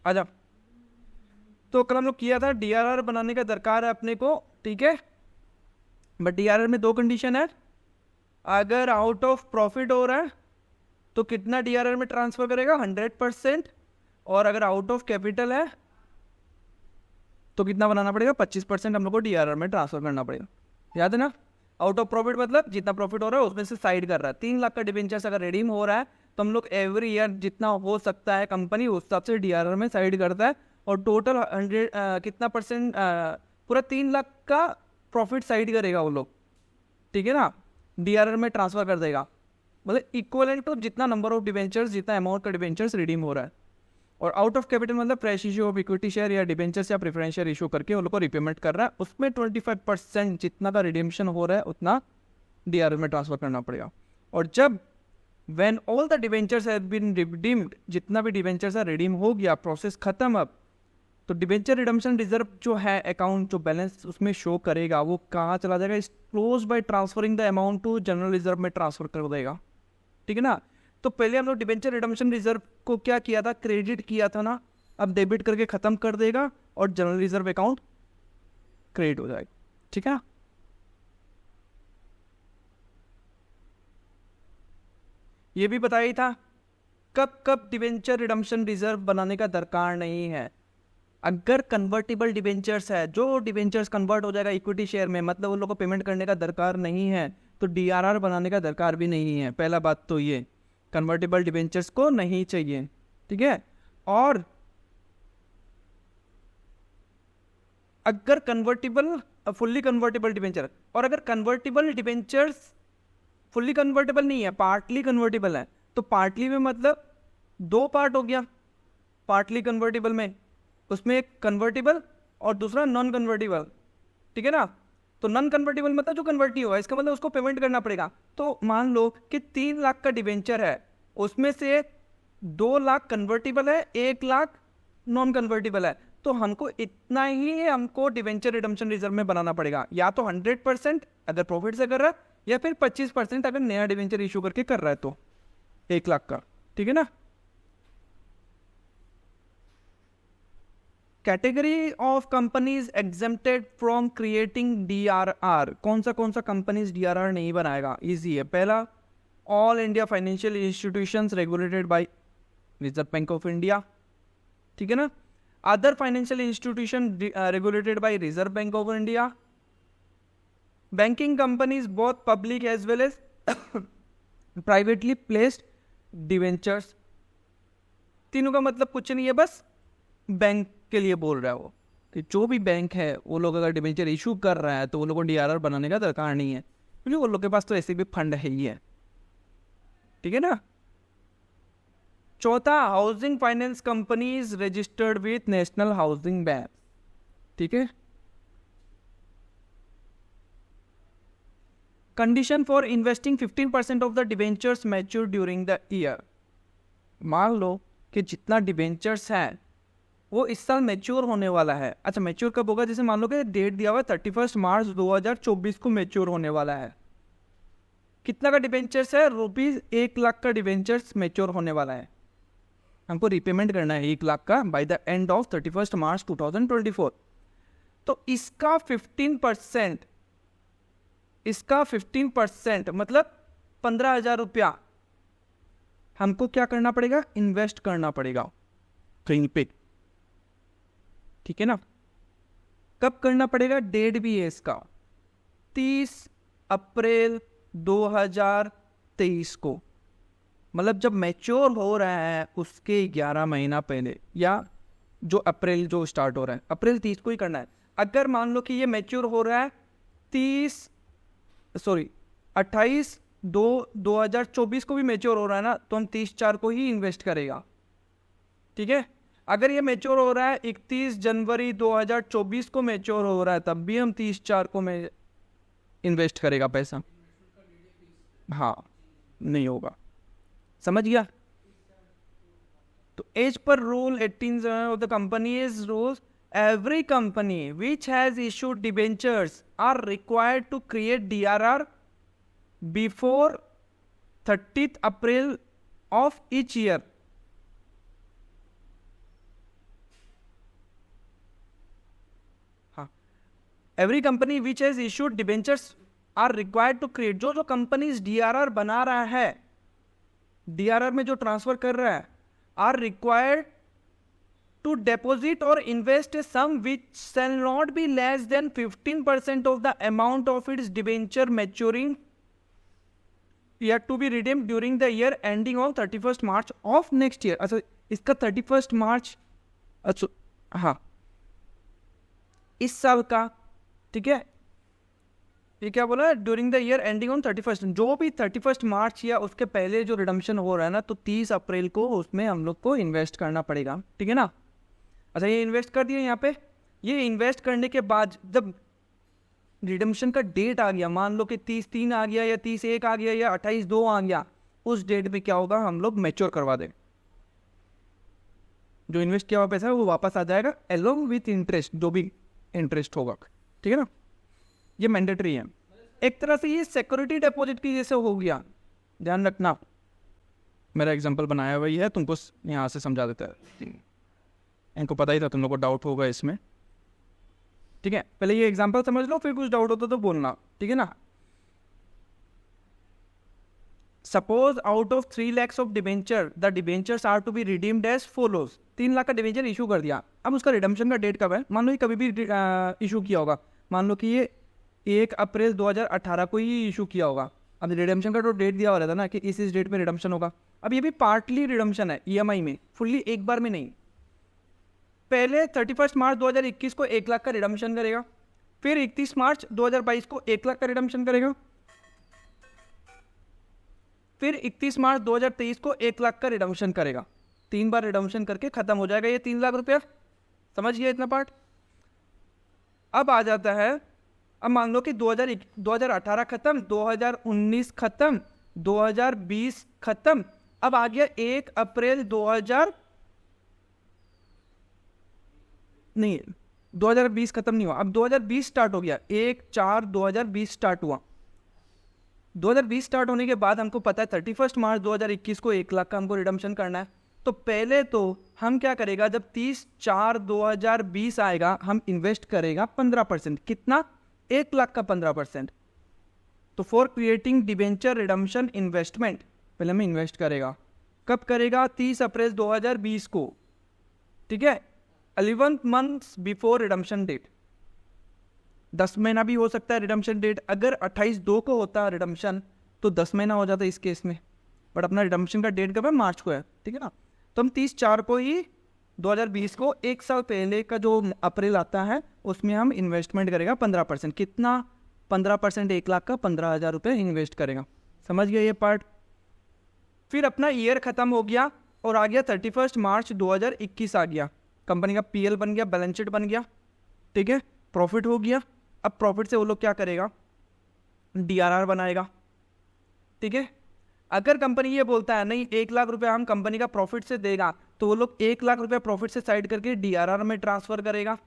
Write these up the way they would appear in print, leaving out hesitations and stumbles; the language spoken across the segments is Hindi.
आजा। तो कल हम लोग किया था डीआरआर बनाने का दरकार है अपने को, ठीक है। बट डीआरआर में दो कंडीशन है, अगर आउट ऑफ प्रॉफिट हो रहा है तो कितना डीआरआर में ट्रांसफर करेगा, 100%। और अगर आउट ऑफ कैपिटल है तो कितना बनाना पड़ेगा, 25% हम लोग को डीआरआर में ट्रांसफर करना पड़ेगा। याद है ना? आउट ऑफ प्रॉफिट मतलब जितना प्रॉफिट हो रहा है उसमें से साइड कर रहा है। 3 लाख का डिबेंचर्स अगर रिडीम हो रहा है तो हम लोग एवरी ईयर जितना हो सकता है कंपनी उस हिसाब से डीआरआर में साइड करता है, और टोटल 100 कितना परसेंट, पूरा 3 लाख का प्रॉफिट साइड करेगा वो लोग, ठीक है ना, डीआरआर में ट्रांसफर कर देगा। मतलब इक्वलेंट टू जितना नंबर ऑफ डिबेंचर्स, जितना अमाउंट का डिबेंचर्स रिडीम हो रहा है। और आउट ऑफ कैपिटल मतलब fresh issue of equity share या डिबेंचर्स या प्रेफरेंशियल इशू करके उन लोग को रिपेमेंट कर रहा है, उसमें 25% जितना का रिडीम्शन हो रहा है उतना डीआरआर में ट्रांसफर करना पड़ेगा। और जब when all the debentures have been redeemed, जितना भी डिबेंचर्स है रिडीम हो गया, प्रोसेस खत्म अब, तो डिबेंचर रिडम्पशन रिजर्व जो है अकाउंट, जो बैलेंस उसमें शो करेगा वो कहाँ चला जाएगा, इस close by transferring the amount to general reserve में ट्रांसफर कर देगा, ठीक है ना। तो पहले हम लोग डिबेंचर रिडम्पशन रिजर्व को क्या किया था, क्रेडिट किया था ना, अब डेबिट करके खत्म कर देगा और जनरल रिजर्व अकाउंट क्रेडिट हो जाएगा, ठीक है। ये भी बताया ही था कब कब डिबेंचर रिडम्पशन रिजर्व बनाने का दरकार नहीं है। अगर कन्वर्टिबल डिबेंचर्स है, जो डिबेंचर्स कन्वर्ट हो जाएगा इक्विटी शेयर में, मतलब उन लोगों को पेमेंट करने का दरकार नहीं है, तो डीआरआर बनाने का दरकार भी नहीं है। पहला बात तो ये, कन्वर्टिबल डिबेंचर्स को नहीं चाहिए, ठीक है। और अगर कन्वर्टिबल, फुल्ली कन्वर्टिबल डिबेंचर, और अगर कन्वर्टिबल डिबेंचर्स फुल्ली कन्वर्टेबल नहीं है, पार्टली कन्वर्टेबल है, तो पार्टली में मतलब दो पार्ट हो गया पार्टली कन्वर्टेबल में, उसमें एक कन्वर्टेबल और दूसरा नॉन कन्वर्टेबल, ठीक है ना। तो नॉन कन्वर्टेबल मतलब जो कन्वर्ट नहीं हुआ, इसका मतलब उसको पेमेंट करना पड़ेगा। तो मान लो कि 3 लाख का डिबेंचर है, उसमें से 2 लाख कन्वर्टेबल है, 1 लाख नॉन कन्वर्टेबल है, तो हमको इतना ही हमको डिबेंचर रिडम्पशन रिजर्व में बनाना पड़ेगा, या तो 100% अगर प्रॉफिट से कर रहा है, या फिर 25% अगर नया डिबेंचर इशू करके कर रहा है तो 1 लाख का, ठीक है ना। Category of companies exempted from creating DRR, कौन सा कंपनीज डीआरआर नहीं बनाएगा, इजी है। पहला, all India financial institutions regulated by Reserve Bank of India, ठीक है ना। Other financial institution regulated by Reserve Bank of India, banking companies both public as well as privately placed debentures. तीनों का मतलब कुछ नहीं है, बस बैंक के लिए बोल रहा है वो कि जो भी बैंक है वो लोग अगर डिवेंचर इशू कर रहा है तो वो लोगों को डीआरआर बनाने का दरकार नहीं है, क्योंकि वो लोग के पास तो ऐसे भी फंड है ही है, ठीक है ना। चौथा, housing finance companies registered with national housing bank, ठीक है। Condition for investing 15% of the debentures mature during the year. मान लो कि जितना डिवेंचर्स है वो इस साल मैच्योर होने वाला है। अच्छा, मैच्योर कब होगा, जैसे मान लो कि डेट दिया हुआ है 31 मार्च 2024 को मैच्योर होने वाला है। कितना का डिवेंचर्स है, ₹1 लाख का डिवेंचर्स मैच्योर होने वाला है, हमको रिपेमेंट करना है 1 लाख का बाय द एंड ऑफ 31 मार्च 2024। तो इसका 15% मतलब 15,000 रुपया हमको क्या करना पड़ेगा, इन्वेस्ट करना पड़ेगा कहीं पे, ठीक है ना। कब करना पड़ेगा, डेट भी है इसका 30 अप्रैल 2023 को, मतलब जब मैच्योर हो रहा है उसके 11 महीना पहले, या जो अप्रैल जो स्टार्ट हो रहा है अप्रैल 30 को ही करना है। अगर मान लो कि ये मैच्योर हो रहा है 28/2/2024 को भी मैच्योर हो रहा है ना, तो हम 30/4 को ही इन्वेस्ट करेगा, ठीक है। अगर ये मैच्योर हो रहा है 31 जनवरी 2024 को मैच्योर हो रहा है, तब भी हम 30/4 को में इन्वेस्ट करेगा पैसा, हाँ नहीं होगा, समझ गया। तो as per rule 18 of the companies rules, every company which has issued debentures are required to create DRR before 30th April of each year. Every company which has issued debentures are required to create, जो कंपनीज डीआरआर बना रहा है, डीआरआर में जो ट्रांसफर कर रहा है, are required to deposit or invest a sum which shall not be less than 15% of the amount of its debenture maturing yet to be redeemed during the year ending on 31st March of next year. अच्छा, इसका 31st मार्च, अच्छा हाँ, इस साल का, ठीक है, ये क्या बोला, during the year ending on 31st, जो भी 31st मार्च या उसके पहले जो रिडम्पशन हो रहा है ना, तो 30 अप्रैल को उसमें हम लोग को इन्वेस्ट करना पड़ेगा, ठीक है ना। अच्छा, ये इन्वेस्ट कर दिया यहाँ पे। ये इन्वेस्ट करने के बाद जब रिडम्पशन का डेट आ गया, मान लो कि 30/3 आ गया या 30/1 आ गया या 28/2 आ गया, उस डेट पे क्या होगा, हम लोग मैच्योर करवा देंगे। जो इन्वेस्ट किया हुआ पैसा है वो वापस आ जाएगा एलोंग विथ इंटरेस्ट, जो भी इंटरेस्ट होगा, ठीक है ना। ये मैंडेटरी है, एक तरह से ये सिक्योरिटी डिपॉजिट की जैसे हो गया, ध्यान रखना। मेरा एग्जांपल बनाया हुआ ही है, तुमको यहाँ से समझा देता है, इनको पता ही था, तुम लोग को डाउट होगा इसमें, ठीक है। पहले ये एग्जांपल समझ लो, फिर कुछ डाउट होता तो बोलना, ठीक है ना। Suppose out of 3 lakhs of debenture the debentures are to be redeemed as follows. 3 lakh का डिबेंचर इशू कर दिया, अब उसका रिडम्पशन का डेट कब है, मान लो ये कभी भी इशू किया होगा, मान लो कि ये 1 अप्रैल 2018 को ही इशू किया होगा। अब रिडम्पशन का तो डेट दिया हुआ था ना कि इस डेट में रिडम्पशन होगा। अब ये भी पार्टली रिडम्पशन है ईएमआई में, फुल्ली एक बार में नहीं। पहले 31 मार्च 2021 को 1 लाख का रिडम्पशन करेगा, फिर 31 मार्च 2022 को 1 लाख का रिडम्पशन करेगा, फिर 31 मार्च 2023 को 1 लाख का रिडम्पशन करेगा। 3 बार रिडम्पशन करके खत्म हो जाएगा ये 3 लाख रुपया। समझ गया इतना पार्ट। अब आ जाता है, अब मान लो कि 2018 खत्म, 2019 खत्म, 2020 खत्म, अब आ गया 1 अप्रैल 2020 खत्म नहीं हुआ, अब 2020 स्टार्ट हो गया, 1/4/2020 स्टार्ट हुआ। 2020 स्टार्ट होने के बाद हमको पता है 31 मार्च 2021 को 1 लाख का हमको रिडम्पशन करना है। तो पहले तो हम क्या करेगा, जब 30/4/2020 आएगा, हम इन्वेस्ट करेगा 15%। कितना? 1 लाख का 15%। तो for creating debenture redemption investment, पहले हमें इन्वेस्ट करेगा। कब करेगा? 30 अप्रैल 2020 को, ठीक है, 11 मंथ्स बिफोर रिडम्पशन डेट। 10 महीना भी हो सकता है रिडम्पशन डेट। अगर 28/2 को होता है रिडम्पशन तो 10 महीना हो जाता है इस केस में, बट अपना रिडम्पशन का डेट कब है? मार्च को है, ठीक है ना। तो हम 30/4 को ही 2020 को, 1 साल पहले का जो अप्रैल आता है उसमें हम इन्वेस्टमेंट करेगा 15%। कितना? 15%, 1 लाख का 15,000 रुपये इन्वेस्ट करेगा। समझ गया ये पार्ट। फिर अपना ईयर ख़त्म हो गया और आ गया 31 मार्च 2021 आ गया। कंपनी का पीएल बन गया, बैलेंस शीट बन गया, ठीक है, प्रॉफिट हो गया। अब प्रॉफिट से वो लोग क्या करेगा? डीआरआर बनाएगा, ठीक है। अगर कंपनी ये बोलता है नहीं 1 लाख रुपया हम कंपनी का प्रॉफिट से देगा, तो वो लोग 1 लाख रुपया प्रॉफिट से साइड करके डीआरआर में ट्रांसफर करेगा।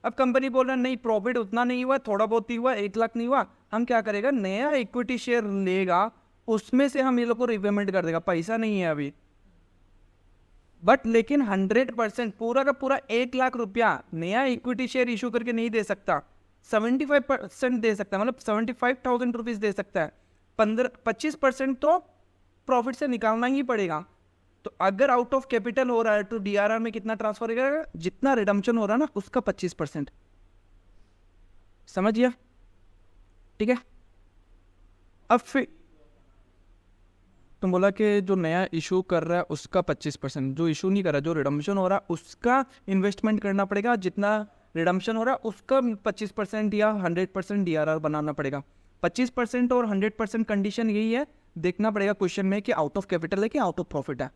अब कंपनी बोल रहा है नहीं प्रॉफिट उतना नहीं हुआ, थोड़ा बहुत ही हुआ, 1 लाख नहीं हुआ, हम क्या करेगा? नया इक्विटी शेयर लेगा, उसमें से हम ये लोग को रिपेमेंट कर देगा। पैसा नहीं है अभी, बट लेकिन 100% पूरा का पूरा 1 लाख रुपया नया इक्विटी शेयर इशू करके नहीं दे सकता, 75% दे सकता है, मतलब 75,000 रुपीज़ दे सकता है। 25% तो प्रॉफिट से निकालना ही पड़ेगा। तो अगर आउट ऑफ कैपिटल हो रहा है तो डीआरआर में कितना ट्रांसफर करेगा? जितना रिडम्पशन हो रहा है ना उसका 25%। समझ गया? ठीक है। अब फिर तुम बोला कि जो नया इशू कर रहा है उसका 25%, जो इशू नहीं कर रहा, जो रिडम्पशन हो रहा है उसका इन्वेस्टमेंट करना पड़ेगा, जितना रिडम्पशन हो रहा है उसका 25% या 100% डीआरआर बनाना पड़ेगा। 25% और 100% कंडीशन यही है, देखना पड़ेगा क्वेश्चन में कि आउट ऑफ कैपिटल है कि आउट ऑफ प्रॉफिट है।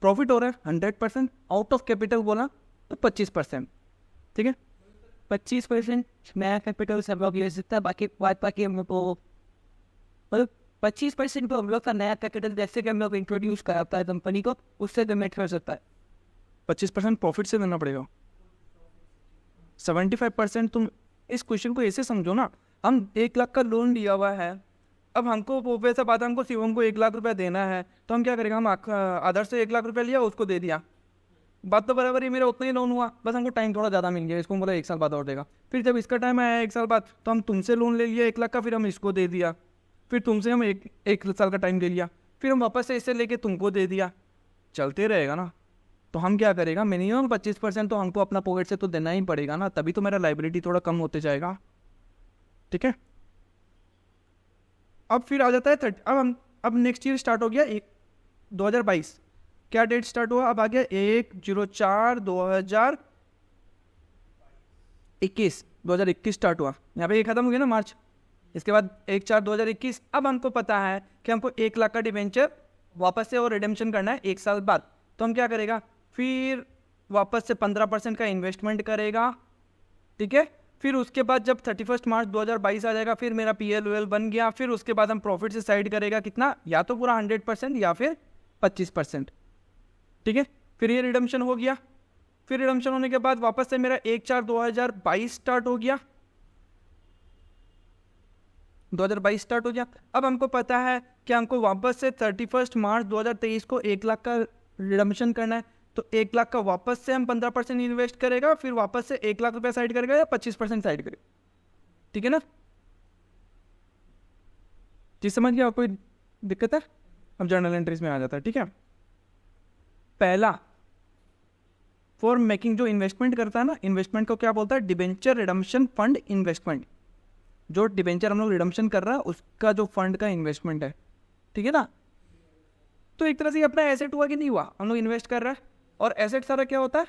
प्रॉफिट हो रहा है 100%, आउट ऑफ कैपिटल बोला तो 25%, ठीक है। 25% नया कैपिटल से हम लोग ले सकते हैं, बाकी हम लोग को मतलब 25% को हम लोग का नया कैपिटल जैसे कि हम लोग इंट्रोड्यूस कराता है कंपनी को, उससे पेमेंट कर सकता है। 25% प्रॉफिट से देना पड़ेगा। 75% तुम इस क्वेश्चन को ऐसे समझो ना, हम 1 लाख का लोन लिया हुआ है, अब हमको वो पैसा बात हमको शिवम को 1 लाख रुपया देना है, तो हम क्या करेंगे? हम आदर्श से 1 लाख रुपया लिया, उसको दे दिया, बात तो बराबर ही, मेरा उतना ही लोन हुआ, बस हमको टाइम थोड़ा ज़्यादा मिल गया, इसको बोला 1 साल बाद और देगा। फिर जब इसका टाइम आया 1 साल बाद, तो हम तुमसे लोन ले लिया 1 लाख का, फिर हम इसको दे दिया, फिर तुमसे हम एक साल का टाइम ले लिया, फिर हम वापस से इससे लेके तुमको दे दिया, चलते रहेगा ना। तो हम क्या करेगा, मिनिमम 25% तो हमको अपना पॉकेट से तो देना ही पड़ेगा ना, तभी तो मेरा लाइबिलिटी थोड़ा कम होते जाएगा। ठीक है, अब फिर आ जाता है 30। अब नेक्स्ट ईयर स्टार्ट हो गया 2022, क्या डेट स्टार्ट हुआ, अब आ गया 1/04/2021 स्टार्ट हुआ, यहाँ पे ये खत्म हो गया ना मार्च। इसके बाद 1/4/2021। अब हमको पता है कि हमको 1 लाख का डिबेंचर वापस से और रिडेम्पशन करना है 1 साल बाद, तो हम क्या करेगा, फिर वापस से 15% का इन्वेस्टमेंट करेगा। ठीक है, फिर उसके बाद जब 31 मार्च 2022 आ जाएगा, फिर मेरा PL बन गया, फिर उसके बाद हम प्रॉफिट से साइड करेगा कितना, या तो पूरा 100% या फिर 25%। ठीक है, फिर ये रिडम्पशन हो गया, फिर रिडम्पशन होने के बाद वापस से मेरा 1/4/2022 स्टार्ट हो गया, 2022 स्टार्ट हो गया। अब हमको पता है कि हमको वापस से 31 मार्च 2023 को 1 लाख का रिडम्पशन करना है, तो 1 लाख का वापस से हम 15% इन्वेस्ट करेगा, फिर वापस से 1 लाख रुपया साइड करेगा या 25% साइड करेगा। ठीक है ना, जी समझ गया, कोई दिक्कत है। अब जर्नल एंट्रीज में आ जाता है। ठीक है, पहला फॉर मेकिंग, जो इन्वेस्टमेंट करता है ना, इन्वेस्टमेंट को क्या बोलता है, डिबेंचर रिडम्पशन फंड इन्वेस्टमेंट। जो डिबेंचर हम लोग रिडम्पशन कर रहा है उसका जो फंड का इन्वेस्टमेंट है। ठीक है ना, तो एक तरह से अपना एसेट हुआ कि नहीं हुआ, हम लोग इन्वेस्ट कर रहा है, और एसेट सारा क्या होता है,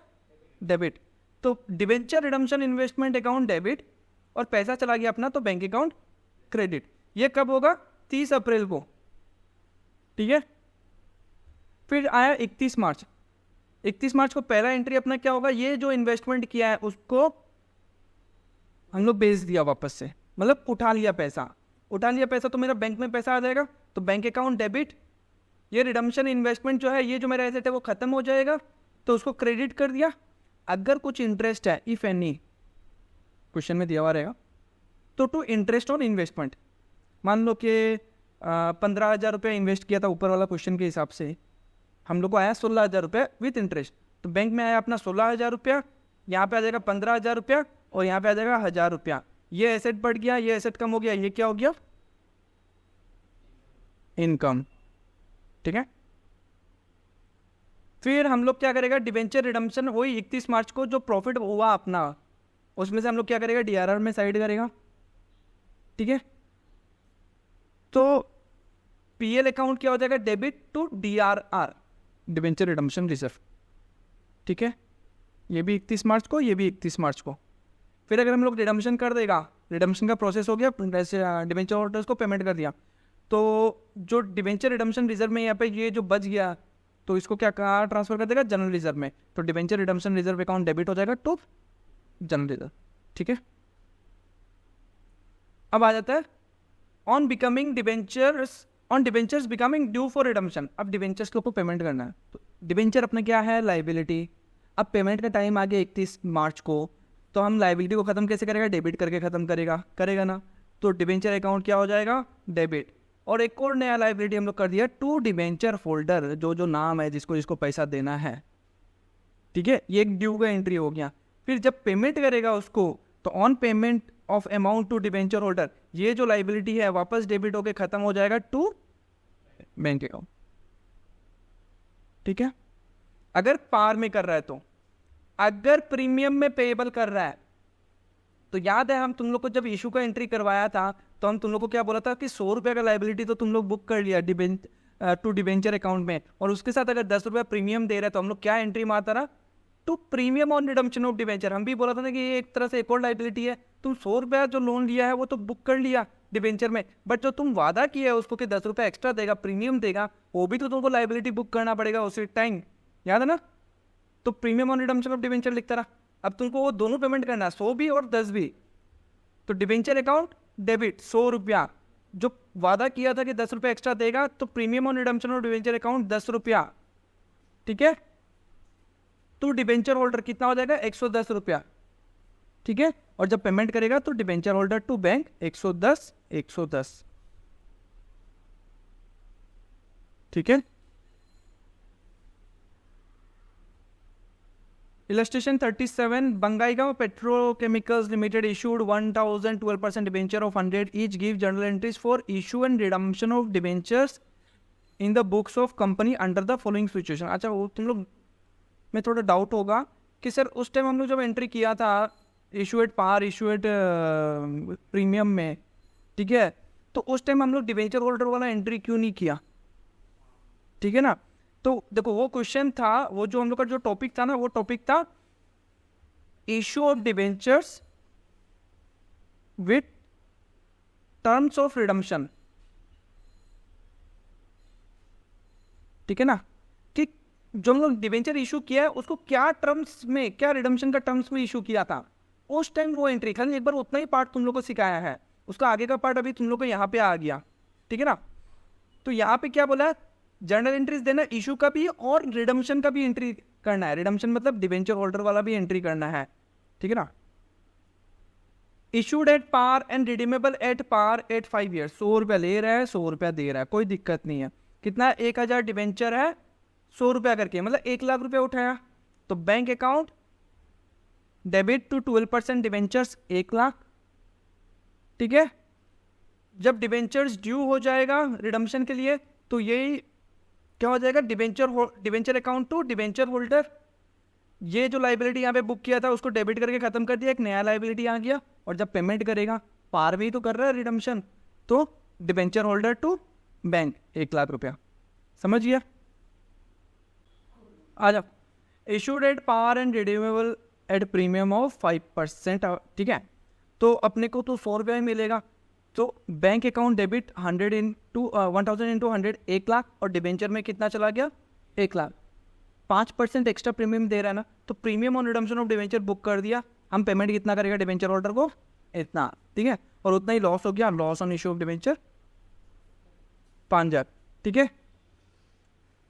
डेबिट। तो debenture redemption investment account debit, और पैसा चला गया अपना तो बैंक अकाउंट क्रेडिट। ये कब होगा, 30 अप्रैल को। ठीक है, फिर आया 31 मार्च। 31 मार्च को पहला एंट्री अपना क्या होगा, ये जो इन्वेस्टमेंट किया है उसको हम लोग बेच दिया वापस से, मतलब उठा लिया पैसा। उठा लिया पैसा तो मेरा बैंक में पैसा आ जाएगा, तो बैंक अकाउंट डेबिट। ये रिडम्पशन इन्वेस्टमेंट जो है, ये जो मेरा एसेट है वो खत्म हो जाएगा, तो उसको क्रेडिट कर दिया। अगर कुछ इंटरेस्ट है, इफ एनी, क्वेश्चन में दिया हुआ रहेगा, तो टू इंटरेस्ट ऑन इन्वेस्टमेंट, मान लो कि 15,000 रुपये इन्वेस्ट किया था ऊपर वाला क्वेश्चन के हिसाब से, हम लोग को आया 16,000 रुपये विथ इंटरेस्ट, तो बैंक में आया अपना 16,000 रुपया, यहाँ पे आ जाएगा 15,000 रुपया, और यहाँ पे आ जाएगा 1,000 रुपया। ये एसेट बढ़ गया, ये एसेट कम हो गया, ये क्या हो गया, इनकम। ठीक है, फिर हम लोग क्या करेगा, डिबेंचर रिडम्पशन वही 31 मार्च को जो प्रॉफिट हुआ अपना, उसमें से हम लोग क्या करेगा, DRR में साइड करेगा। ठीक है, तो PL अकाउंट क्या हो जाएगा, debit to DRR, debenture redemption reserve. ठीक है, ये भी 31 मार्च को, ये भी 31 मार्च को। फिर अगर हम लोग रिडम्पशन कर देगा, रिडम्पशन का प्रोसेस हो गया, वैसे डिबेंचर होल्डर्स को पेमेंट कर दिया, तो जो डिबेंचर रिडम्पशन रिजर्व में यहाँ पे ये जो बच गया, तो इसको क्या कहाँ ट्रांसफर कर देगा, जनरल रिजर्व में। तो debenture redemption reserve account debit हो जाएगा टू जनरल रिजर्व। ठीक है, अब आ जाता है on becoming debentures, on debentures becoming due for redemption. अब डिबेंचर्स के ऊपर पेमेंट करना है, तो डिबेंचर अपना क्या है, लाइबिलिटी। अब पेमेंट का टाइम आ गया 31 मार्च को, तो हम लाइबिलिटी को खत्म कैसे करेगा, डेबिट करके खत्म करेगा ना। तो डिबेंचर अकाउंट क्या हो जाएगा, डेबिट। और एक और नया लाइबिलिटी हम लोग कर दिया टू डिबेंचर होल्डर, जो नाम है जिसको पैसा देना है। ठीक है, ये एक ड्यू का एंट्री हो गया। फिर जब पेमेंट करेगा उसको, तो on payment of amount to debenture holder, ये जो लाइबिलिटी है वापस डेबिट होके खत्म हो जाएगा टू बैंक अकाउंट। ठीक है, अगर पार में कर रहा है तो, अगर प्रीमियम में पेएबल कर रहा है, तो याद है हम तुम लोग को जब इशू का एंट्री करवाया था, तो हम तुम लोग को क्या बोला था कि 100 रुपये का लाइबिलिटी तो तुम लोग बुक कर लिया टू डिबेंचर अकाउंट में, और उसके साथ अगर 10 रुपये प्रीमियम दे रहा है, तो हम लोग क्या एंट्री मारता रहा, to premium on redemption of debenture. हम भी बोला था ना कि ये एक तरह से एक और लाइबिलिटी है, तुम 100 रुपया जो लोन लिया है वो तो बुक कर लिया डिबेंचर में, बट जो तुम वादा किया है उसको कि 10 रुपये एक्स्ट्रा देगा, प्रीमियम देगा, वो भी तो तुमको लाइबिलिटी बुक करना पड़ेगा उसी टाइम, याद है ना। तो premium on redemption of debenture लिखता रहा। अब तुमको वो दोनों पेमेंट करना है, 100 भी और 10 भी। तो डिबेंचर अकाउंट डेबिट 100 रुपया, जो वादा किया था कि 10 रुपये एक्स्ट्रा देगा, तो premium on redemption of debenture account 10 रुपया। ठीक है, तो डिबेंचर होल्डर कितना हो जाएगा, 110 रुपया। ठीक है, और जब पेमेंट करेगा तो डिबेंचर होल्डर टू बैंक 110। ठीक है, Illustration 37, Bangaigaon Petrochemicals Limited issued 1,012% debenture of 100 each. Give journal entries for issue and redemption of debentures in the books of company under the following situation. अच्छा वो तुम लोग में थोड़ा डाउट होगा कि सर उस टाइम हम लोग जब एंट्री किया था issue at par issue at premium में, ठीक है, तो उस टाइम हम लोग डिवेंचर होल्डर वाला एंट्री क्यों नहीं किया? ठीक है ना। तो देखो वो क्वेश्चन था, वो जो हम लोग का जो टॉपिक था ना, वो टॉपिक था issue of debentures with terms of redemption, ठीक है ना, कि जो हम लोग डिवेंचर इशू किया है उसको क्या टर्म्स में, क्या रिडम्पशन का टर्म्स में इशू किया था उस टाइम, वो एंट्री खाली एक बार उतना ही पार्ट तुम लोग को सिखाया है, उसका आगे का पार्ट अभी तुम लोग को यहाँ पे आ गया, ठीक है ना। तो यहाँ पे क्या बोला, जर्नल एंट्रीज देना इशू का भी और रिडम्पशन का भी एंट्री करना है। रिडम्पशन मतलब डिवेंचर होल्डर वाला भी एंट्री करना है, ठीक है ना। Issued at par and redeemable at par at 5 years, 100 रुपया ले रहा है 100 रुपया दे रहा है, कोई दिक्कत नहीं है। कितना, 1000 डिवेंचर है 100 रुपया करके, मतलब 1 लाख रुपया उठाया, तो bank account debit to 12% debentures 1 lakh, ठीक है। जब डिवेंचर्स ड्यू हो जाएगा रिडम्पशन के लिए तो यही क्या हो जाएगा, debenture account to debenture holder, ये जो लाइबिलिटी यहाँ पे बुक किया था उसको डेबिट करके खत्म कर दिया, एक नया लाइबिलिटी आ गया। और जब पेमेंट करेगा, पार भी तो कर रहा है रिडम्पशन, तो debenture holder to bank 1 lakh रुपया, समझ गया। आ जाओ, issued at par and redeemable at premium of 5%, ठीक है। तो अपने को तो 100 रुपया ही मिलेगा, तो bank account debit 1000 into 100 1 lakh, और डिवेंचर में कितना चला गया 1 लाख, 5% एक्स्ट्रा प्रीमियम दे रहा है ना, तो premium on redemption of debenture book कर दिया। हम पेमेंट कितना करेगा डिवेंचर होल्डर को, इतना, ठीक है, और उतना ही लॉस हो गया, loss on issue of debenture 5000, ठीक है।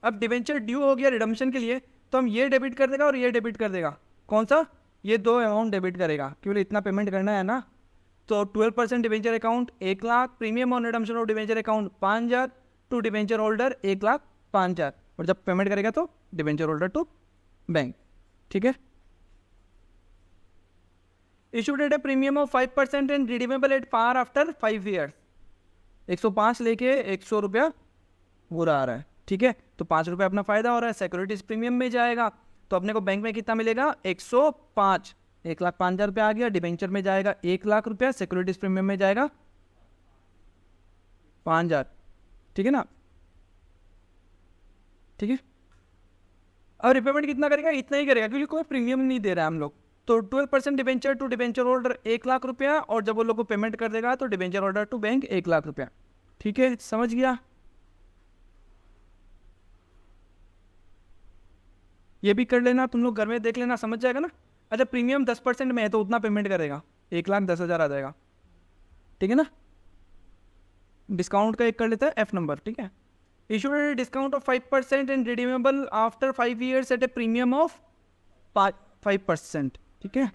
अब डिवेंचर ड्यू हो गया रिडम्पशन के लिए, तो हम ये डेबिट कर देगा और ये डेबिट कर देगा, कौन सा, ये दो अमाउंट डेबिट करेगा, क्योंकि इतना पेमेंट करना है ना। तो 12% debenture account 1 lakh, premium on redemption of debenture account 5000 to debenture holder 1 lakh 5000, और जब पेमेंट करेगा तो डिवेंचर होल्डर टू बैंक, ठीक है। Issued at a premium of 5% and redeemable at par after 5 years, 105 लेके 100 रुपया बुरा आ रहा है, ठीक है, तो 5 रुपये अपना फायदा हो रहा है, सिक्योरिटीज प्रीमियम में जाएगा, तो अपने को बैंक में कितना मिलेगा 105, 1,05,000 रुपया आ गया, डिवेंचर में जाएगा 1 लाख रुपया, सिक्योरिटीज प्रीमियम में जाएगा 5000, ठीक है ना, ठीक है। अब रिपेमेंट कितना करेगा, इतना ही करेगा, क्योंकि कोई प्रीमियम नहीं दे रहा है हम लोग। तो 12% debenture to debenture holder 1 lakh रुपया, और जब वो लोग को पेमेंट कर देगा तो debenture holder to bank 1 lakh रुपया, ठीक है, समझ गया। ये भी कर लेना, तुम लोग घर में देख लेना, समझ जाएगा ना। अच्छा, प्रीमियम 10% में है तो उतना पेमेंट करेगा, 1,10,000 आ जाएगा, ठीक है ना। डिस्काउंट का एक कर लेता है F नंबर, ठीक है। Issued at discount of 5% and redeemable after 5 years at a premium of 5%, ठीक है।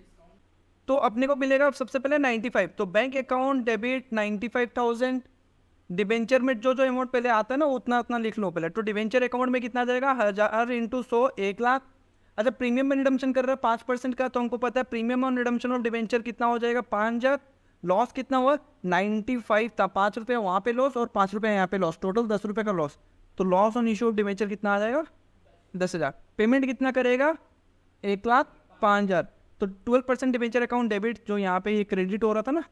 तो अपने को मिलेगा सबसे पहले 95, तो बैंक अकाउंट डेबिट 95,000, डिवेंचर में जो जो अमाउंट पहले आता है ना उतना उतना लिख लो पहले। तो डिवेंचर अकाउंट में कितना जाएगा, 1000 इंटू 100 1 लाख। अच्छा, प्रीमियम में रिडम्पशन कर रहा है 5% का, तो हमको पता है premium on redemption of debenture कितना हो जाएगा 5000, लॉस कितना हुआ 95 था, 5 रुपये वहाँ पे लॉस और 5 रुपये यहाँ पे लॉस, टोटल 10 रुपये का लॉस। तो loss on issue of debenture कितना आ जाएगा 10,000। पेमेंट कितना करेगा 1,05,000, तो 12% डिवेंचर अकाउंट डेबिट, जो यहाँ पे ये क्रेडिट हो रहा था ना,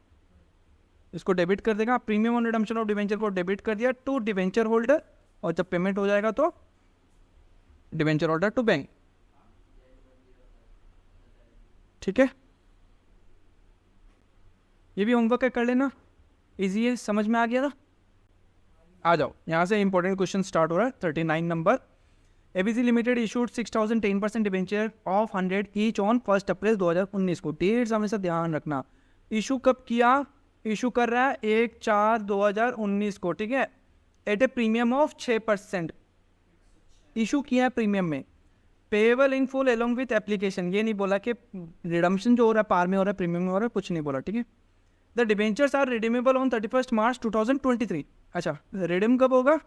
इसको डेबिट कर देगा। Premium on redemption of debenture को डेबिट कर दिया टू डिवेंचर होल्डर, और जब पेमेंट हो जाएगा तो डिवेंचर होल्डर टू बैंक, ठीक है। ये भी होमवर्क कर लेना, इजी है, समझ में आ गया था। आ जाओ, यहाँ से इंपॉर्टेंट क्वेश्चन स्टार्ट हो रहा है। 39 number, ABC limited issued 6,000 10% debenture of 100 each on 1 अप्रैल 2019 को। डेट्स हमेशा ध्यान रखना, इशू कब किया, इशू कर रहा है 1/4/2019 को, ठीक है, at a premium of 6%। Issue किया है प्रीमियम में, payable in full along with application. ये नहीं बोला कि रिडम्पशन जो हो रहा है पार में हो रहा है प्रीमियम में हो रहा है, कुछ नहीं बोला, ठीक है। The debentures are redeemable on 31 March 2023। अच्छा, रिडीम कब होगा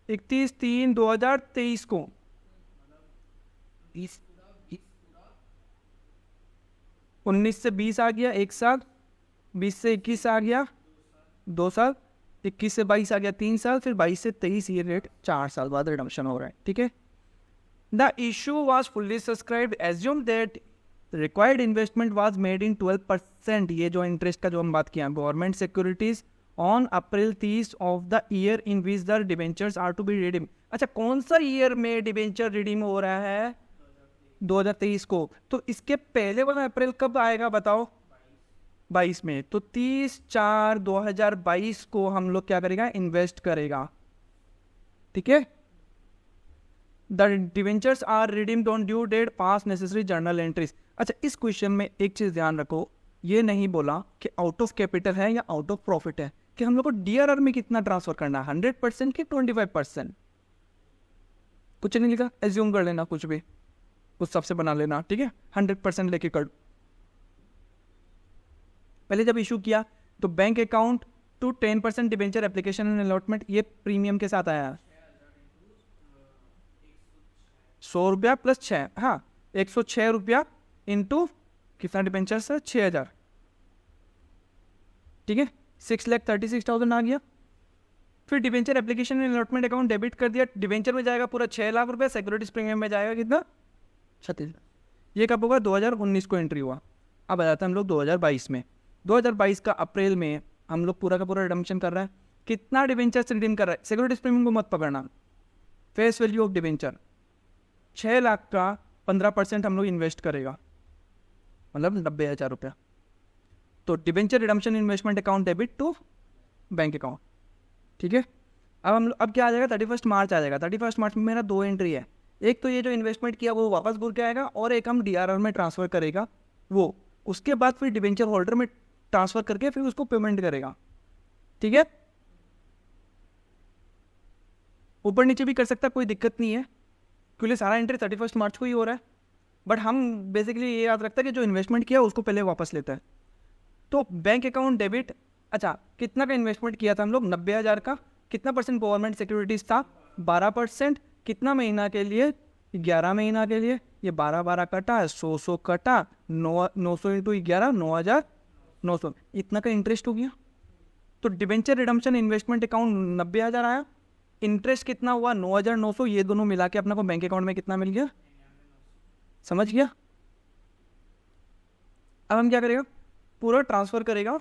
31/3/2023 को। 19 से 20 आ गया 1 साल, 20 से 21 आ गया 2 साल, 21 से 22 आ गया 3 साल, फिर 22 से 23 ये रेट 4 साल बाद रिडम्पशन हो रहा है, ठीक है। The issue was fully subscribed, assume that required investment was made in 12%, ये जो इंटरेस्ट का जो हम बात किया, government securities on April 30 of the year in which the debentures are to be redeem. अच्छा, कौन सा ईयर में डिबेंचर रिडीम हो रहा है? 2023 को। तो इसके पहले वाला अप्रैल कब आएगा बताओ? 22 में। तो 30/4/2022 को हम लोग क्या करेगा? इन्वेस्ट करेगा, ठीक है। The debentures are redeemed on due date, pass necessary journal entries. अच्छा, इस क्वेश्चन में एक चीज ध्यान रखो, ये नहीं बोला कि आउट ऑफ कैपिटल है या आउट ऑफ प्रॉफिट है, कि हम लोग को डीआरआर में कितना ट्रांसफर करना है, 100% कि 25%, कुछ नहीं लिखा, एज्यूम कर लेना, कुछ भी उस सबसे बना लेना, ठीक है। 100% लेके कर। पहले जब इशू किया तो bank account to 10% debenture application and allotment, ये प्रीमियम के साथ आया, 100 रुपया प्लस 6, हाँ 106 रुपया इंटू कितना डिबेंचर सर? 6000, ठीक है। 6,36,000 आ गया। फिर debenture application and allotment account debit कर दिया, डिबेंचर में जाएगा पूरा 6 लाख रुपया, सिक्योरिटीज प्रीमियम में जाएगा कितना? 36। ये कब होगा? 2019 को एंट्री हुआ। अब आ जाता है हम लोग 2022 में। 2022 का अप्रैल में हम लोग पूरा का पूरा रिडम्पशन कर रहा है। कितना डिबेंचर से रिडीम कर रहा है? सिक्योरिटीज प्रीमियम को मत पकड़ना, face value of debenture 6 lakh का 15% हम लोग इन्वेस्ट करेगा, मतलब 90,000 रुपया। तो debenture redemption investment account debit to bank account, ठीक है। अब क्या आ जाएगा? 31 मार्च आ जाएगा। 31 मार्च में मेरा 2 एंट्री है, एक तो ये जो इन्वेस्टमेंट किया वो वापस भूल के आएगा, और एक हम डीआरआर में ट्रांसफर करेगा वो, उसके बाद फिर डिबेंचर होल्डर में ट्रांसफर करके फिर उसको पेमेंट करेगा, ठीक है। ऊपर नीचे भी कर सकता, कोई दिक्कत नहीं है, क्योंकि सारा एंट्री 31 मार्च को ही हो रहा है। बट हम बेसिकली ये याद रखता है कि जो इन्वेस्टमेंट किया उसको पहले वापस लेता है। तो बैंक अकाउंट डेबिट, अच्छा कितना का इन्वेस्टमेंट किया था हम लोग? 90,000 का। कितना परसेंट गवर्नमेंट सिक्योरिटीज था? 12%। कितना महीना के लिए? 11 महीना के लिए। ये 12 कटा, 100 कटा, 900 इंटू 11, 9,900, इतना का इंटरेस्ट हो गया। तो डिबेंचर रिडम्पशन इन्वेस्टमेंट अकाउंट 90,000 आया, इंटरेस्ट कितना हुआ? 9,900। ये दोनों मिला के अपना को बैंक अकाउंट में कितना मिल गया? समझ गया? अब हम क्या करेगा? पूरा ट्रांसफर करेगा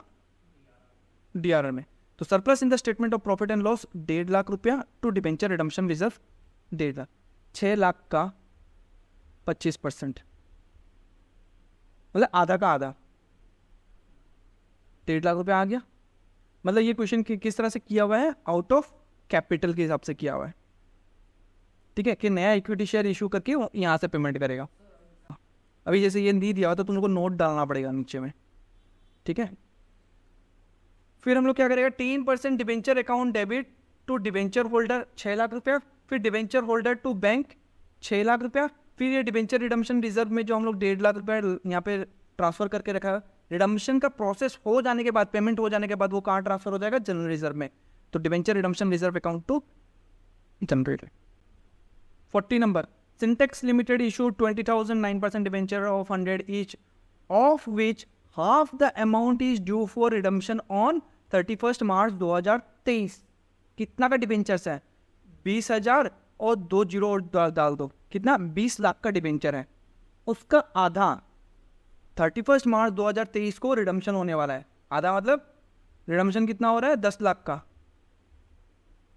डीआरआर में। तो surplus in the statement of profit and loss 1.5 lakh रुपया to debenture redemption reserve 1.5 lakh, 6 lakh का 25%, मतलब आधा का आधा, 1.5 लाख रुपया आ गया। मतलब ये क्वेश्चन किस तरह से किया हुआ है? आउट ऑफ कैपिटल के हिसाब से किया हुआ है, ठीक है, कि नया इक्विटी शेयर इशू करके यहाँ से पेमेंट करेगा। अभी जैसे ये नहीं दिया हुआ तो तुम लोग को नोट डालना पड़ेगा नीचे में, ठीक है। फिर हम लोग क्या करेगा? 3% debenture account debit to debenture holder 6 lakh रुपया, फिर debenture holder to bank 6 lakh रुपया, फिर ये डिबेंचर रिडम्पशन रिजर्व में जो हम लोग 1.5 लाख रुपया यहाँ पे ट्रांसफर करके रखा है, रिडम्पशन का प्रोसेस हो जाने के बाद, पेमेंट हो जाने के बाद वो कहाँ ट्रांसफर हो जाएगा? जनरल रिजर्व में। तो debenture redemption reserve account to general. 40 number, Sintex limited issued 20,000 9% debenture of 100 each, of which half the amount is due for redemption on 31 March 2023। कितना का डिबेंचर्स है? 20,000 और 2 जीरो और डाल दो, कितना? 20 लाख का डिबेंचर है, उसका आधा 31 मार्च 2023 को रिडम्पशन होने वाला है। आधा मतलब रिडम्पशन कितना हो रहा है? 10 लाख का।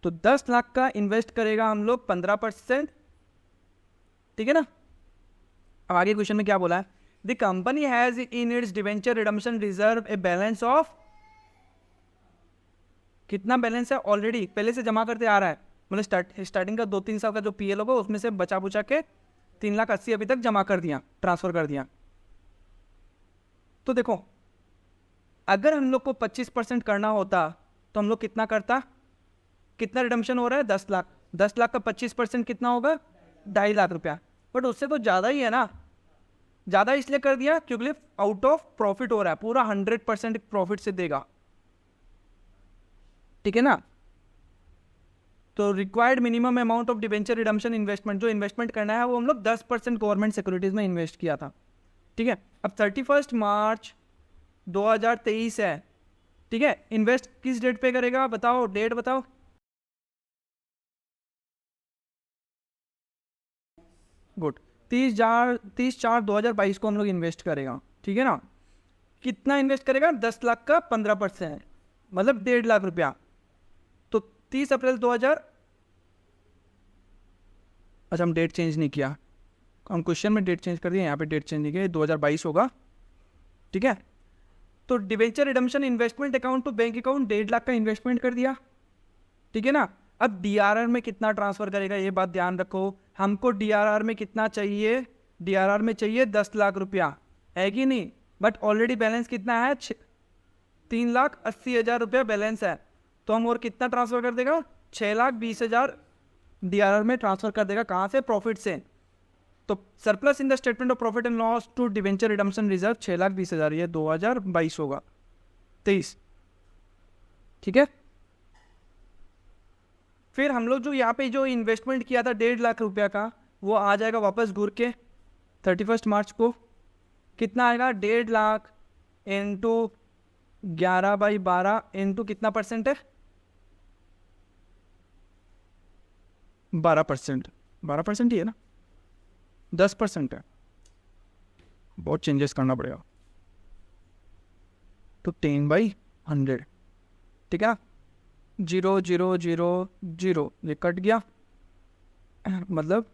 तो 10 लाख का इन्वेस्ट करेगा हम लोग 15%, ठीक है ना। अब आगे क्वेश्चन में क्या बोला है? The company has in its debenture redemption reserve a balance of, कितना बैलेंस है? ऑलरेडी पहले से जमा करते आ रहा है, मतलब स्टार्टिंग का 2-3 साल का जो पीएल होगा उसमें से बचा बुचा के 3,80,000 अभी तक जमा कर दिया, ट्रांसफर कर दिया। तो देखो, अगर हम लोग को 25% करना होता तो हम लोग कितना करता? कितना रिडम्पशन हो रहा है? 10 लाख। 10 लाख का 25% कितना होगा? 2.5 लाख रुपया। बट उससे तो ज़्यादा ही है ना। ज़्यादा इसलिए कर दिया क्योंकि आउट ऑफ प्रॉफिट हो रहा है, पूरा 100% प्रॉफिट से देगा, ठीक है ना। तो required minimum amount of debenture redemption investment, जो इन्वेस्टमेंट करना है वो हम लोग 10% गवर्नमेंट सिक्योरिटीज में इन्वेस्ट किया था, ठीक है। अब 31 मार्च 2023 है, ठीक है। इन्वेस्ट किस डेट पे करेगा बताओ, डेट बताओ। गुड, 30/4/2022 को हम लोग इन्वेस्ट करेगा, ठीक है ना। कितना इन्वेस्ट करेगा? 10 लाख का 15%, मतलब 1.5 लाख रुपया। तो 30 अप्रैल 2000, अच्छा हम डेट चेंज नहीं किया, हम क्वेश्चन में डेट चेंज कर दिया, यहाँ पे डेट चेंज नहीं किया, 2022 होगा, ठीक है। तो debenture redemption investment account to bank account 1.5 lakh का इन्वेस्टमेंट कर दिया, ठीक है ना। अब डीआरआर में कितना ट्रांसफर करेगा ये बात ध्यान रखो। हमको डीआरआर में कितना चाहिए? डीआरआर में चाहिए 10 लाख रुपया, है कि नहीं। बट ऑलरेडी बैलेंस कितना है? 3,80,000 रुपया बैलेंस है। तो हम और कितना ट्रांसफर कर देगा? 6,20,000 डीआरआर में ट्रांसफर कर देगा। कहाँ से? प्रॉफिट से। तो surplus in the statement of profit and loss to debenture redemption reserve 6,20,000, ये 2022 होगा, 23, ठीक है। फिर हम लोग जो यहाँ पे जो इन्वेस्टमेंट किया था 1.5 लाख रुपया का, वो आ जाएगा वापस घूर के 31 मार्च को। कितना आएगा? 1.5 लाख इंटू 11/12 इंटू कितना परसेंट है? 12%, 12% ही है ना, 10% है, बहुत चेंजेस करना पड़ेगा। तो 10/100, ठीक है। 0,0,0,0 ये कट गया, मतलब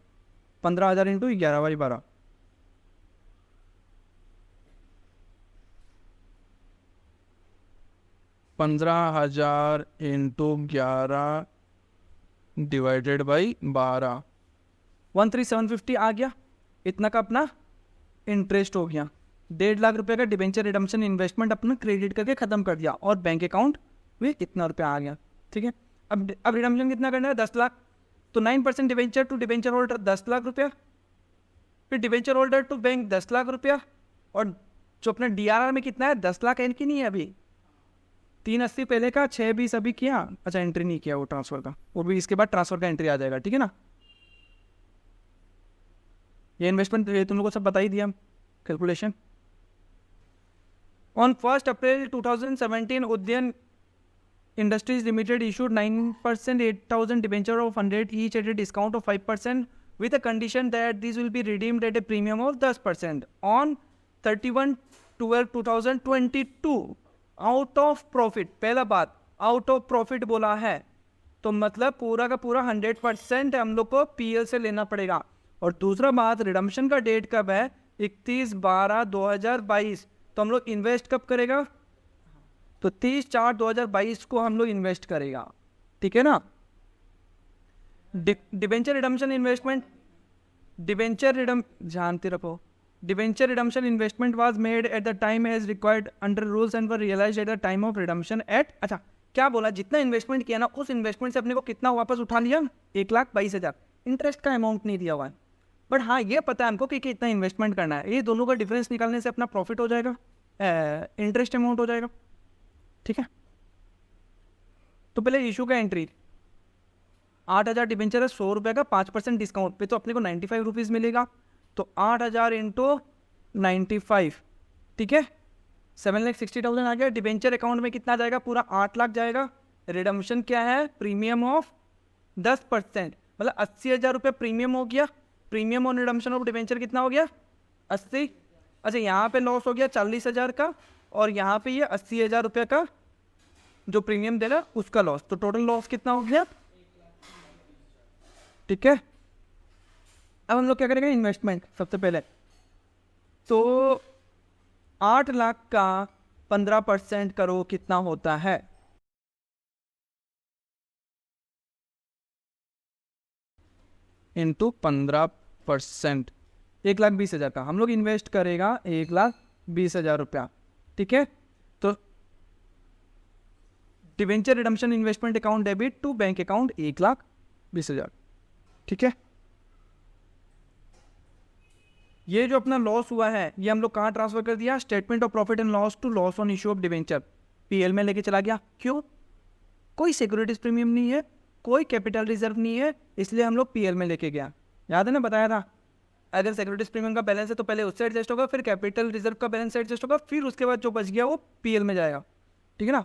15,000 इंटू 11/12, 15,000 इंटू 11 डिवाइडेड बाई 12, 13,750 आ गया। इतना का अपना इंटरेस्ट हो गया। 1.5 लाख रुपए का डिबेंचर रिडम्पशन इन्वेस्टमेंट अपना क्रेडिट करके खत्म कर दिया, और बैंक अकाउंट में कितना रुपया आ गया, ठीक है। अब रिडम्पशन कितना करना है? 10 लाख। तो 9% debenture to debenture holder 10 lakh रुपया, फिर debenture holder to bank 10 lakh रुपया, और जो अपना डीआरआर में कितना है? 10 लाख एंड की नहीं है अभी, 380 पहले का, 620 अभी किया, अच्छा एंट्री नहीं किया वो ट्रांसफर का, वो भी इसके बाद ट्रांसफर का एंट्री आ जाएगा, ठीक है ना। ये इन्वेस्टमेंट ये तुम लोगों को सब बता ही दिया calculation. On 1 April 2017 Udayan industries limited issued 9% 8,000 debenture of 100 each at a discount of 5% with a condition that these will be redeemed at a premium of 10% on 31/12/2022 out of profit. पहला बात, आउट ऑफ प्रॉफिट बोला है तो मतलब पूरा का पूरा 100% हम लोग को पीएल से लेना पड़ेगा। और दूसरा बात, रिडम्पशन का डेट कब है? 31/12/2022। तो हम लोग इन्वेस्ट कब करेगा? तो 30/4/2022 को हम लोग इन्वेस्ट करेगा, ठीक है ना। डिबेंचर रिडम्पशन इन्वेस्टमेंट, जानते रखो, debenture redemption investment was made at the time as required under rules and were realised at the time of redemption at, अच्छा क्या बोला, जितना इन्वेस्टमेंट किया ना उस इन्वेस्टमेंट से अपने को कितना वापस उठा लिया? 1,22,000। इंटरेस्ट का अमाउंट नहीं दिया हुआ है, बट हाँ ये पता है हमको कि कितना इन्वेस्टमेंट करना है। ये दोनों का डिफरेंस निकालने से अपना प्रॉफिट हो जाएगा, इंटरेस्ट अमाउंट हो जाएगा, ठीक है। तो पहले इशू का एंट्री, 8,000 डिबेंचर है, 100 रुपये का 5% डिस्काउंट पे, तो अपने को 95 रुपीज़ मिलेगा। तो 8,000 इंटू 95, ठीक है, 7,60,000 आ गया। डिबेंचर अकाउंट में कितना जाएगा? पूरा 8 लाख जाएगा। रिडम्पशन क्या है? प्रीमियम ऑफ 10%, मतलब 80,000 रुपये प्रीमियम हो गया। प्रीमियम और रिडम्पशन ऑफ डिबेंचर कितना हो गया? 80। अच्छा यहाँ पे लॉस हो गया 40,000 का, और यहाँ पे ये 80,000 रुपये का जो प्रीमियम दे रहा उसका लॉस, तो टोटल लॉस कितना हो गया? ठीक है। अब हम लोग क्या करेंगे? इन्वेस्टमेंट सबसे पहले। तो 8 लाख का 15% करो, कितना होता है? इंटू 15%, 1,20,000 का हम लोग इन्वेस्ट करेगा, 1,20,000 रुपया, ठीक है। तो debenture redemption investment account debit to bank account 1,20,000, ठीक है। ये जो अपना लॉस हुआ है ये हम लोग कहाँ ट्रांसफर कर दिया? Statement of profit and loss to loss on issue of debenture, PL में लेके चला गया। क्यों? कोई सिक्योरिटीज प्रीमियम नहीं है, कोई कैपिटल रिजर्व नहीं है, इसलिए हम लोग पीएल में लेके गया। याद है ना, बताया था। अगर सिक्योरिटीज प्रीमियम का बैलेंस है तो पहले उससे एडजस्ट होगा, फिर कैपिटल रिजर्व का बैलेंस से एडजस्ट होगा, फिर उसके बाद जो बच गया वो पीएल में जाएगा। ठीक है ना,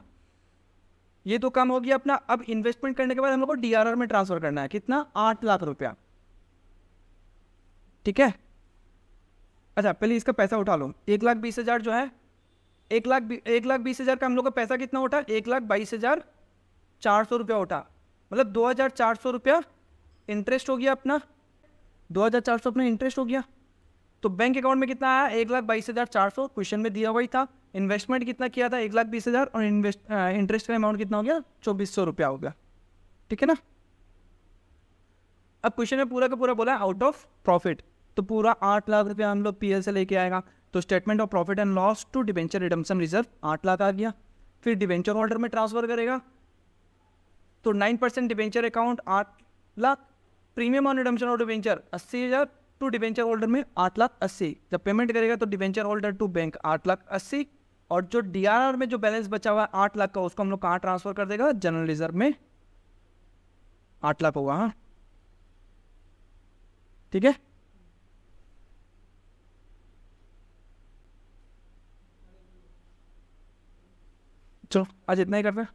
ये तो काम हो गया अपना। अब इन्वेस्टमेंट करने के बाद हम लोग को डीआरआर में ट्रांसफर करना है, कितना, 8 लाख रुपया। ठीक है, अच्छा पहले इसका पैसा उठा लो। 1,20,000 जो है, 1,20,000 का हम लोग का पैसा कितना उठा, 1,22,400 रुपया उठा, मतलब 2,400 रुपया इंटरेस्ट हो गया अपना, 2,400 अपना इंटरेस्ट हो गया। तो बैंक अकाउंट में कितना आया, 1,22,400, क्वेश्चन में दिया हुआ ही था। इन्वेस्टमेंट कितना किया था, 1,20,000, और इंटरेस्ट का अमाउंट कितना हो गया, 2,400 रुपया हो गया। ठीक है ना, अब क्वेश्चन में पूरा का पूरा बोला है आउट ऑफ प्रॉफिट, तो पूरा 8 लाख रुपया हम लोग पीएल से लेके आएगा। तो statement of profit and loss to debenture redemption reserve 8 lakh आ गया। फिर डिबेंचर होल्डर में ट्रांसफर करेगा, तो 9% debenture account 8 lakh, premium on redemption of debenture 80,000, to debenture holder में 8,80,000। जब पेमेंट करेगा तो डिबेंचर होल्डर टू बैंक 8,80,000, और जो डीआरआर में जो बैलेंस बचा हुआ है 8 लाख का, उसको हम लोग कहाँ ट्रांसफर कर देगा, जनरल रिजर्व में 8 लाख होगा। हाँ ठीक है, चलो आज इतना ही करते हैं।